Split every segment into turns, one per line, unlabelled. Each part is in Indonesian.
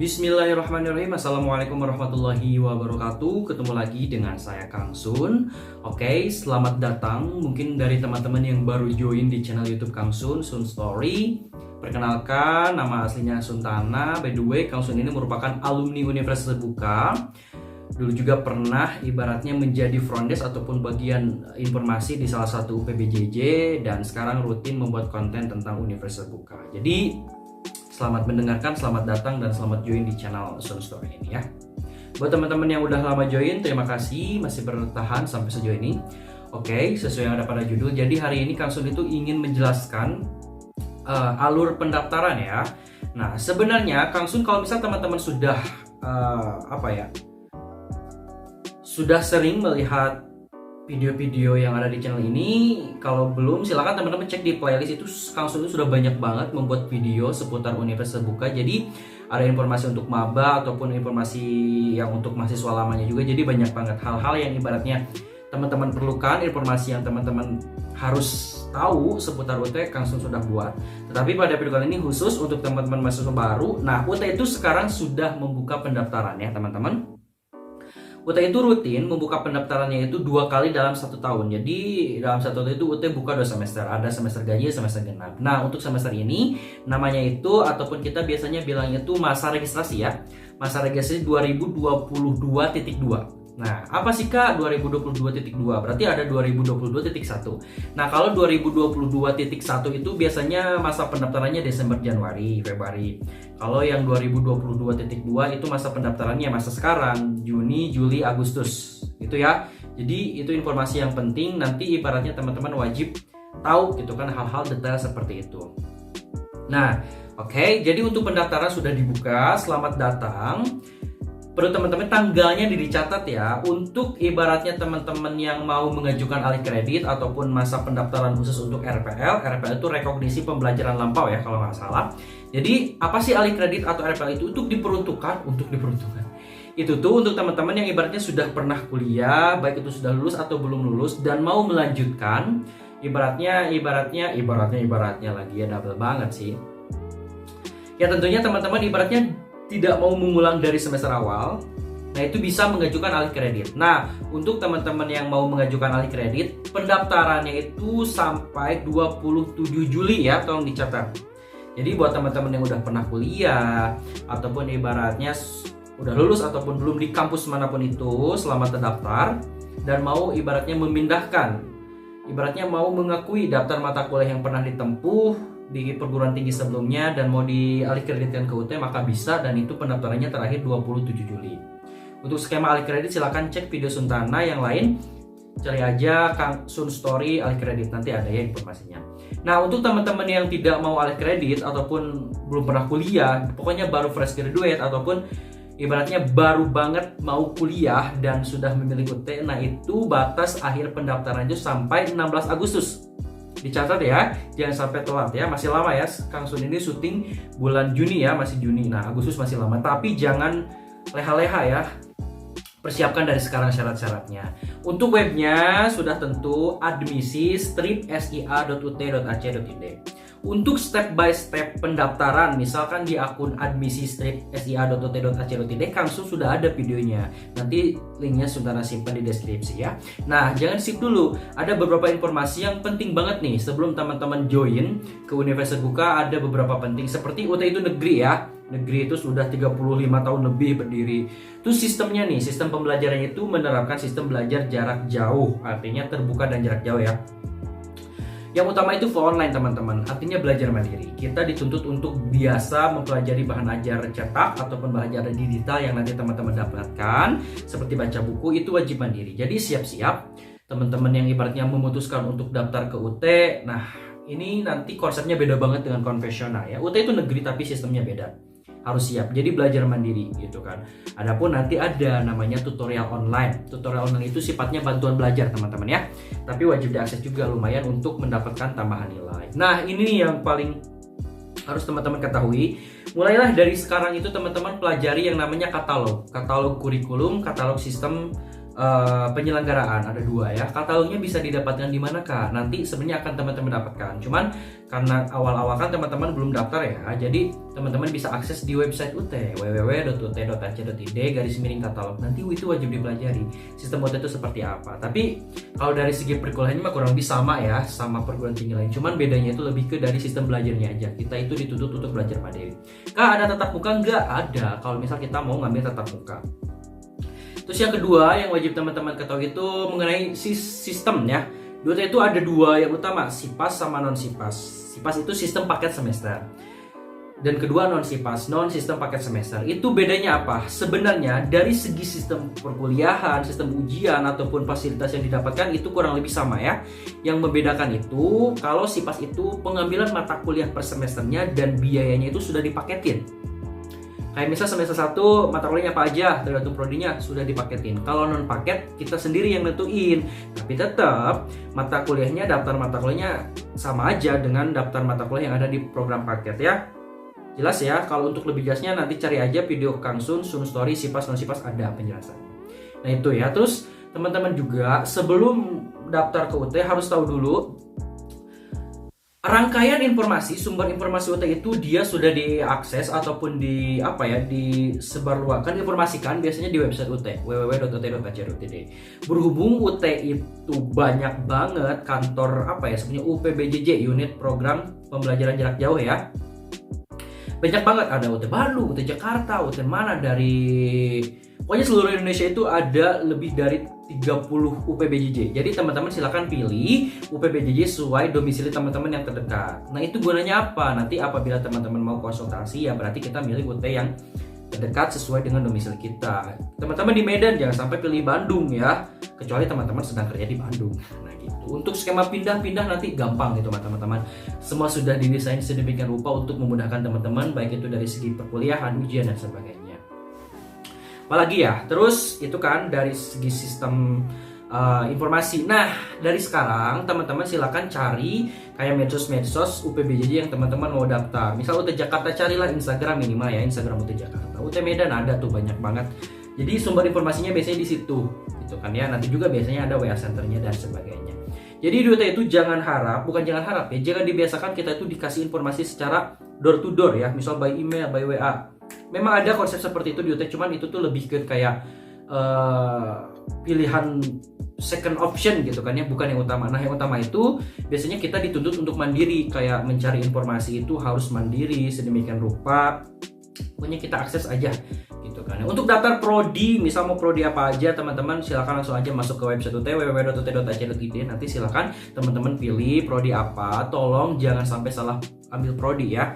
Bismillahirrahmanirrahim. Assalamualaikum warahmatullahi wabarakatuh. Ketemu lagi dengan saya Kang Sun. Oke, selamat datang. Mungkin dari teman-teman yang baru join di channel YouTube Kang Sun, Sun Story. Perkenalkan, nama aslinya Suntana. By the way, Kang Sun ini merupakan alumni Universitas Terbuka. Dulu juga pernah ibaratnya menjadi front desk ataupun bagian informasi di salah satu PBJJ, dan sekarang rutin membuat konten tentang Universitas Terbuka. Jadi selamat mendengarkan, selamat datang, dan selamat join di channel Sun Story ini ya. Buat teman-teman yang udah lama join, terima kasih masih bertahan sampai sejauh ini. Oke, sesuai yang ada pada judul, jadi hari ini Kang Sun itu ingin menjelaskan alur pendaftaran ya. Nah, sebenarnya Kang Sun kalau misal teman-teman sudah sudah sering melihat video-video yang ada di channel ini, kalau belum silahkan teman-teman cek di playlist itu. Kang Sun itu sudah banyak banget membuat video seputar Universitas Terbuka. Jadi ada informasi untuk maba ataupun informasi yang untuk mahasiswa lamanya juga. Jadi banyak banget hal-hal yang ibaratnya teman-teman perlukan, informasi yang teman-teman harus tahu seputar UT, Kang Sun sudah buat. Tetapi pada video kali ini khusus untuk teman-teman mahasiswa baru. Nah, UT itu sekarang sudah membuka pendaftaran ya teman-teman. UT itu rutin membuka pendaftarannya itu 2 kali dalam 1 tahun. Jadi dalam 1 tahun itu UT buka 2 semester. Ada semester ganjil, semester genap. Nah, untuk semester ini namanya itu, ataupun kita biasanya bilangnya itu masa registrasi ya. Masa registrasi 2022.2. Nah, apa sih Kak 2022.2? Berarti ada 2022.1. Nah, kalau 2022.1 itu biasanya masa pendaftarannya Desember, Januari, Februari. Kalau yang 2022.2 itu masa pendaftarannya masa sekarang, Juni, Juli, Agustus. Gitu ya. Jadi itu informasi yang penting, nanti ibaratnya teman-teman wajib tahu gitu kan hal-hal detail seperti itu. Nah, oke, jadi untuk pendaftaran sudah dibuka. Selamat datang. Perlu teman-teman tanggalnya dicatat ya. Untuk ibaratnya teman-teman yang mau mengajukan alih kredit ataupun masa pendaftaran khusus untuk RPL. RPL itu rekognisi pembelajaran lampau ya kalau nggak salah. Jadi apa sih alih kredit atau RPL itu? Untuk diperuntukkan. Itu tuh untuk teman-teman yang ibaratnya sudah pernah kuliah, baik itu sudah lulus atau belum lulus, dan mau melanjutkan. Ibaratnya lagi ya, double banget sih. Ya tentunya teman-teman ibaratnya tidak mau mengulang dari semester awal, nah itu bisa mengajukan alih kredit. Nah, untuk teman-teman yang mau mengajukan alih kredit, pendaftarannya itu sampai 27 Juli ya, tolong dicatat. Jadi buat teman-teman yang udah pernah kuliah, ataupun ibaratnya udah lulus ataupun belum di kampus manapun itu, selamat terdaftar, dan mau ibaratnya memindahkan, ibaratnya mau mengakui daftar mata kuliah yang pernah ditempuh di perguruan tinggi sebelumnya dan mau dialih kreditkan ke UT, maka bisa, dan itu pendaftarannya terakhir 27 Juli. Untuk skema alih kredit silahkan cek video Suntana yang lain, cari aja Kang Sun Story alih kredit, nanti ada ya informasinya. Nah, untuk teman-teman yang tidak mau alih kredit ataupun belum pernah kuliah, pokoknya baru fresh graduate ataupun ibaratnya baru banget mau kuliah dan sudah memilih UT, nah itu batas akhir pendaftaran itu sampai 16 Agustus. Dicatat ya, jangan sampai telat ya, masih lama ya. Kang Sun ini syuting bulan Juni ya, masih Juni. Nah, Agustus masih lama, tapi jangan leha-leha ya. Persiapkan dari sekarang syarat-syaratnya. Untuk webnya sudah tentu admisi-sia.ut.ac.id. Untuk step by step pendaftaran, misalkan di akun admisi-sia.ut.ac.id, Kang Sun sudah ada videonya. Nanti linknya Suntana simpan di deskripsi ya. Nah, jangan skip dulu. Ada beberapa informasi yang penting banget nih sebelum teman-teman join ke Universitas Terbuka. Ada beberapa penting seperti UT itu negeri ya. Negeri itu sudah 35 tahun lebih berdiri. Itu sistemnya nih, sistem pembelajarannya itu menerapkan sistem belajar jarak jauh. Artinya terbuka dan jarak jauh ya. Yang utama itu full online teman-teman, artinya belajar mandiri. Kita dituntut untuk biasa mempelajari bahan ajar cetak ataupun bahan ajar digital yang nanti teman-teman dapatkan, seperti baca buku, itu wajib mandiri. Jadi siap-siap teman-teman yang ibaratnya memutuskan untuk daftar ke UT. Nah, ini nanti konsepnya beda banget dengan konvensional ya. UT itu negeri tapi sistemnya beda. Harus siap, jadi belajar mandiri gitu kan. Adapun nanti ada namanya tutorial online. Tutorial online itu sifatnya bantuan belajar teman-teman ya, tapi wajib diakses juga, lumayan untuk mendapatkan tambahan nilai. Nah, ini yang paling harus teman-teman ketahui. Mulailah dari sekarang itu teman-teman pelajari yang namanya katalog kurikulum, katalog sistem penyelenggaraan ada 2 ya. Katalognya bisa didapatkan di mana Kak? Nanti sebenarnya akan teman-teman dapatkan. Cuman karena awal-awal kan teman-teman belum daftar ya, jadi teman-teman bisa akses di website UT www.ut.ac.id/katalog. Nanti itu wajib dipelajari sistem UT itu seperti apa. Tapi kalau dari segi perkuliahannya mah kurang lebih sama ya, sama perguruan tinggi lain. Cuman bedanya itu lebih ke dari sistem belajarnya aja. Kita itu dituntut untuk belajar mandiri. Kak, ada tatap muka nggak? Ada. Kalau misal kita mau ngambil tatap muka. Terus yang kedua yang wajib teman-teman ketahui itu mengenai sistem ya. Di UT itu ada 2 yang utama, SIPAS sama non SIPAS. SIPAS itu sistem paket semester. Dan kedua non SIPAS, non sistem paket semester. Itu bedanya apa? Sebenarnya dari segi sistem perkuliahan, sistem ujian ataupun fasilitas yang didapatkan itu kurang lebih sama ya. Yang membedakan itu kalau SIPAS itu pengambilan mata kuliah per semesternya dan biayanya itu sudah dipaketin. Kayak misal semester 1 mata kuliahnya apa aja tergantung prodinya sudah dipaketin. Kalau non paket kita sendiri yang nentuin. Tapi tetap mata kuliahnya, daftar mata kuliahnya sama aja dengan daftar mata kuliah yang ada di program paket ya. Jelas ya. Kalau untuk lebih jelasnya nanti cari aja video Kang Sun Story SIPAS non SIPAS ada penjelasannya. Nah itu ya. Terus teman-teman juga sebelum daftar ke UT harus tahu dulu rangkaian informasi, sumber informasi UT itu dia sudah diakses ataupun disebarluaskan, informasikan biasanya di website UT www.ut.ac.id. Berhubung UT itu banyak banget kantor sebenarnya UPBJJ, unit program pembelajaran jarak jauh ya. Banyak banget, ada UT Bandung, UT Jakarta, UT mana pokoknya seluruh Indonesia itu ada lebih dari 30 UPBJJ. Jadi teman-teman silakan pilih UPBJJ sesuai domisili teman-teman yang terdekat. Nah itu gunanya apa? Nanti apabila teman-teman mau konsultasi ya berarti kita milih UT yang terdekat sesuai dengan domisili kita. Teman-teman di Medan jangan sampai pilih Bandung ya, kecuali teman-teman sedang kerja di Bandung. Nah gitu. Untuk skema pindah-pindah nanti gampang gitu teman-teman. Semua sudah didesain sedemikian rupa untuk memudahkan teman-teman baik itu dari segi perkuliahan, ujian dan sebagainya. Apalagi ya, terus itu kan dari segi sistem informasi. Nah, dari sekarang teman-teman silakan cari kayak medsos-medsos UPBJJ yang teman-teman mau daftar. Misal UT Jakarta, carilah Instagram minimal ya, Instagram UT Jakarta. UT Medan ada tuh banyak banget. Jadi sumber informasinya biasanya di situ, gitu kan ya. Nanti juga biasanya ada WA centernya dan sebagainya. Jadi di UT itu jangan dibiasakan kita itu dikasih informasi secara door to door ya, misal by email, by WA. Memang ada konsep seperti itu di UT, cuman itu tuh lebih ke kayak pilihan second option gitu kan ya, bukan yang utama. Nah yang utama itu biasanya kita dituntut untuk mandiri, kayak mencari informasi itu harus mandiri sedemikian rupa. Pokoknya kita akses aja gitu kan ya. Untuk daftar prodi, misal mau prodi apa aja teman-teman silakan langsung aja masuk ke website UT www.ut.ac.id. Nanti silakan teman-teman pilih prodi apa. Tolong jangan sampai salah ambil prodi ya.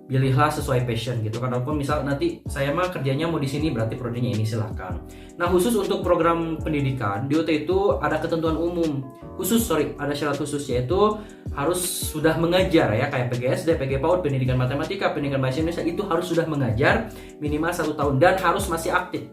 Pilihlah sesuai passion gitu kan. Walaupun misal nanti saya mah kerjanya mau di sini berarti prodinya ini, silahkan. Nah khusus untuk program pendidikan di UT itu ada ketentuan umum ada syarat khusus, yaitu harus sudah mengajar ya, kayak PGSD, PG PAUD, pendidikan matematika, pendidikan bahasa Indonesia itu harus sudah mengajar minimal 1 tahun dan harus masih aktif.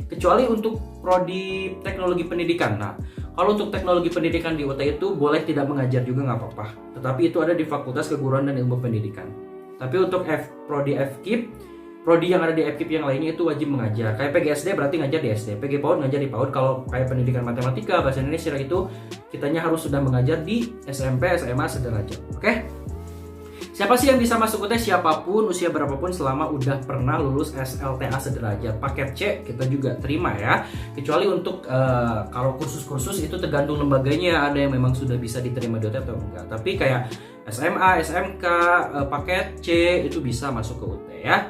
Kecuali untuk prodi teknologi pendidikan. Nah kalau untuk teknologi pendidikan di UT itu boleh tidak mengajar juga nggak apa-apa, tetapi itu ada di Fakultas Keguruan dan Ilmu Pendidikan. Tapi untuk prodi FKIP, prodi yang ada di FKIP yang lainnya itu wajib mengajar. Kayak PGSD berarti ngajar di SD, PG PAUD ngajar di PAUD. Kalau kayak pendidikan matematika, bahasa Indonesia itu kitanya harus sudah mengajar di SMP, SMA sederajat. Oke? Siapa sih yang bisa masuk UT? Siapapun, usia berapapun selama udah pernah lulus SLTA sederajat. Paket C kita juga terima ya. Kecuali untuk kalau kursus-kursus itu tergantung lembaganya, ada yang memang sudah bisa diterima di UT atau enggak. Tapi kayak SMA, SMK, paket C itu bisa masuk ke UT ya.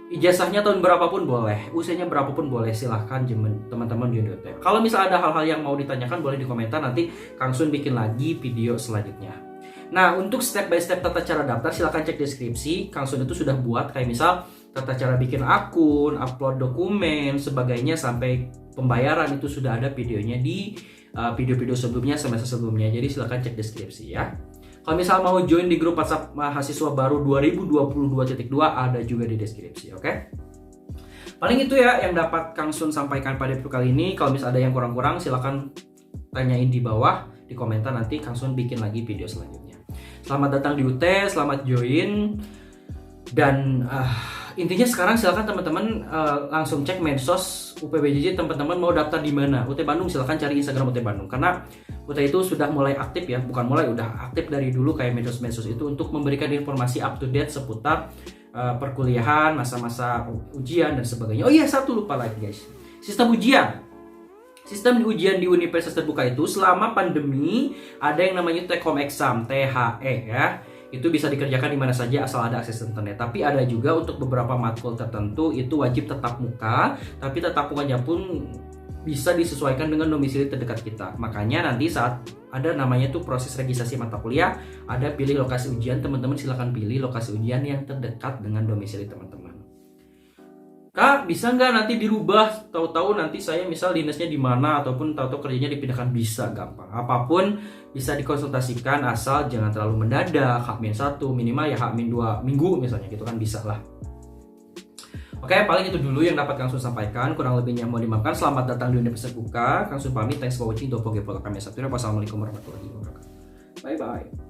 Ijazahnya tahun berapapun boleh, usianya berapapun boleh, silahkan teman-teman di UT. Kalau misal ada hal-hal yang mau ditanyakan boleh di komentar, nanti Kang Sun bikin lagi video selanjutnya. Nah untuk step by step tata cara daftar silahkan cek deskripsi. Kang Sun itu sudah buat kayak misal tata cara bikin akun, upload dokumen, sebagainya sampai pembayaran itu sudah ada videonya di video-video sebelumnya, semester sebelumnya. Jadi silahkan cek deskripsi ya. Kalau misal mau join di grup WhatsApp mahasiswa baru 2022.2 ada juga di deskripsi, oke? Paling itu ya yang dapat Kang Sun sampaikan pada video kali ini. Kalau misal ada yang kurang-kurang silahkan tanyain di bawah di komentar, nanti Kang Sun bikin lagi video selanjutnya. Selamat datang di UT, selamat join, dan intinya sekarang silakan teman-teman langsung cek medsos UPBJJ, teman-teman mau daftar di mana. UT Bandung silakan cari Instagram UT Bandung, karena UT itu sudah mulai aktif ya, bukan mulai, udah aktif dari dulu kayak medsos-medsos itu untuk memberikan informasi up to date seputar perkuliahan, masa-masa ujian dan sebagainya. Oh iya, satu lupa lagi guys, sistem ujian. Sistem ujian di universitas terbuka itu selama pandemi ada yang namanya take home exam, THE ya. Itu bisa dikerjakan di mana saja asal ada akses internet. Tapi ada juga untuk beberapa matkul tertentu itu wajib tatap muka, tapi tatap mukanya pun bisa disesuaikan dengan domisili terdekat kita. Makanya nanti saat ada namanya tuh proses registrasi mata kuliah, ada pilih lokasi ujian, teman-teman silakan pilih lokasi ujian yang terdekat dengan domisili teman-teman. Kak, bisa nggak nanti dirubah? Tahu-tahu nanti saya misal dinasnya di mana ataupun tahu-tahu kerjanya dipindahkan, bisa, gampang. Apapun bisa dikonsultasikan asal jangan terlalu mendadak. H-1 minimal ya H-2 minggu misalnya gitu kan, bisa lah. Oke, paling itu dulu yang dapat Kang Sun sampaikan. Kurang lebihnya mohon dimaafkan. Selamat datang di Universitas Terbuka. Kang Sun pamit. Thanks for watching. Don't forget follow kami. Wassalamualaikum warahmatullahi wabarakatuh. Bye bye.